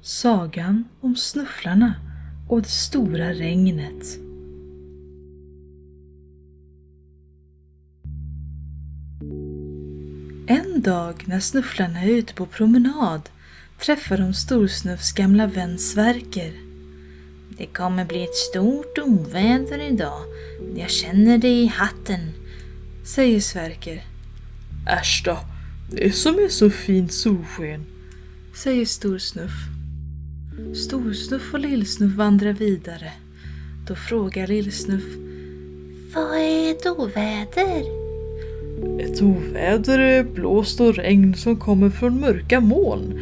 Sagan om snufflarna och det stora regnet. En dag när snufflarna är ute på promenad träffar de Storsnufs gamla vän Sverker. Det kommer bli ett stort oväder idag. Jag känner det i hatten, säger Sverker. Äsch då, det som är så fint solsken, säger Storsnuff. Storsnuff och Lillsnuff vandrar vidare. Då frågar Lillsnuff: vad är ett oväder? Ett oväder är blåst och regn som kommer från mörka moln.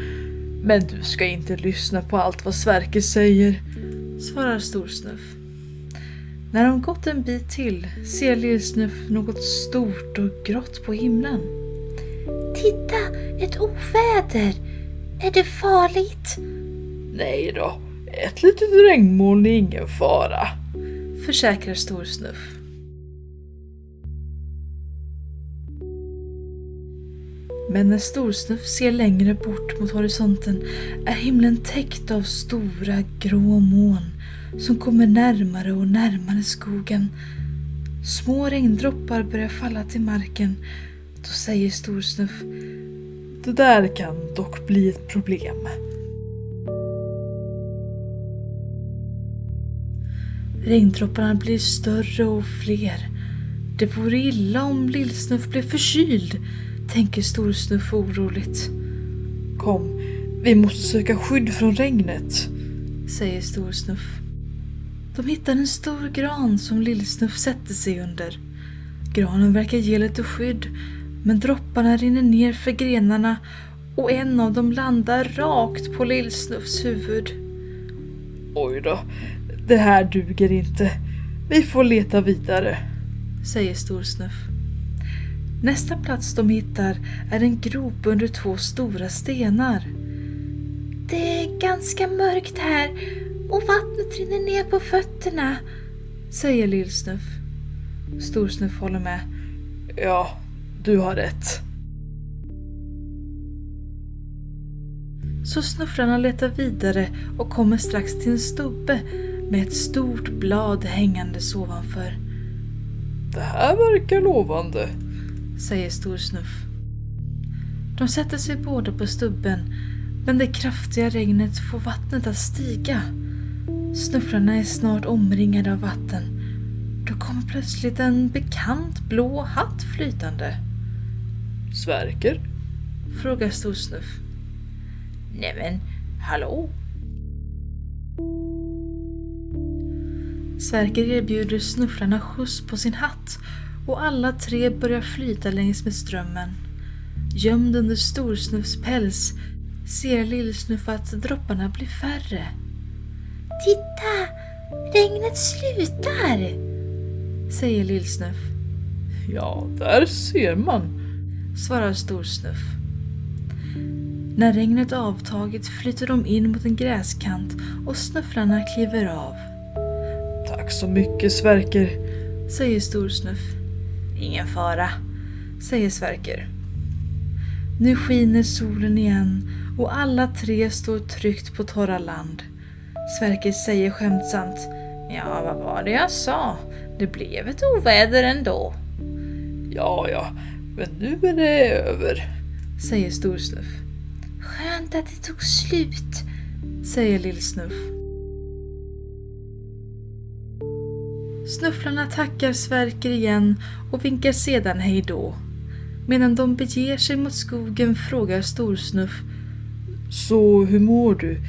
Men du ska inte lyssna på allt vad Sverker säger, svarar Storsnuff. När de gått en bit till ser Lillsnuff något stort och grått på himlen. Titta, ett oväder! Är det farligt? Nej då, ett litet regnmoln är ingen fara, försäkrar Storsnuff. Men när Storsnuff ser längre bort mot horisonten är himlen täckt av stora grå moln som kommer närmare och närmare skogen. Små regndroppar börjar falla till marken. Då säger Storsnuff: det där kan dock bli ett problem. Regndropparna blir större och fler. Det vore illa om Lillsnuff blev förkyld, tänker Storsnuff oroligt. Kom, vi måste söka skydd från regnet, säger Storsnuff. De hittar en stor gran som Lillsnuff sätter sig under. Granen verkar ge lite skydd, men dropparna rinner ner för grenarna och en av dem landar rakt på Lillsnuffs huvud. Oj då, det här duger inte. Vi får leta vidare, säger Storsnuff. Nästa plats de hittar är en grop under 2 stora stenar. Det är ganska mörkt här och vattnet rinner ner på fötterna, säger Lillsnuff. Storsnuff håller med. Ja, du har rätt. Så snufflarna letar vidare och kommer strax till en stubbe med ett stort blad hängandes ovanför. Det här verkar lovande, säger Storsnuff. De sätter sig båda på stubben, men det kraftiga regnet får vattnet att stiga. Snufflarna är snart omringade av vatten. Då kommer plötsligt en bekant blå hatt flytande. Sverker? Frågar Storsnuff. Nämen, hallå? Sverker erbjuder snufflarna skjuts på sin hatt och alla 3 börjar flyta längs med strömmen. Gömd under Storsnuffs päls ser Lillsnuff att dropparna blir färre. Titta, regnet slutar, säger Lillsnuff. Ja, där ser man, svarar Storsnuff. När regnet avtagit flyter de in mot en gräskant och snufflarna kliver av. Tack så mycket, Sverker, säger Storsnuff. Ingen fara, säger Sverker. Nu skiner solen igen och alla 3 står tryggt på torra land. Sverker säger skämtsamt: ja, vad var det jag sa? Det blev ett oväder ändå. Ja, men nu är det över, säger Storsnuff. Skönt att det tog slut, säger Lillsnuff. Snufflarna tackar Sverker igen och vinkar sedan hej då. Medan de beger sig mot skogen frågar Storsnuff: så hur mår du?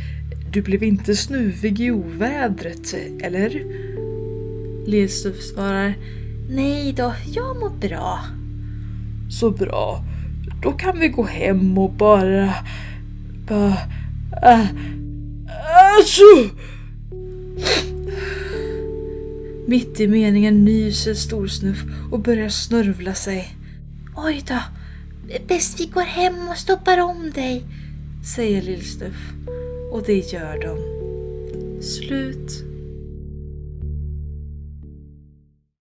Du blev inte snuvig i ovädret, eller? Lillsnuff svarar: nej då, jag mår bra. Så bra, då kan vi gå hem och bara Mitt i meningen nyser Storsnuff och börjar snörvla sig. Oj då, bäst vi går hem och stoppar om dig, säger Lillsnuff. Och det gör de. Slut.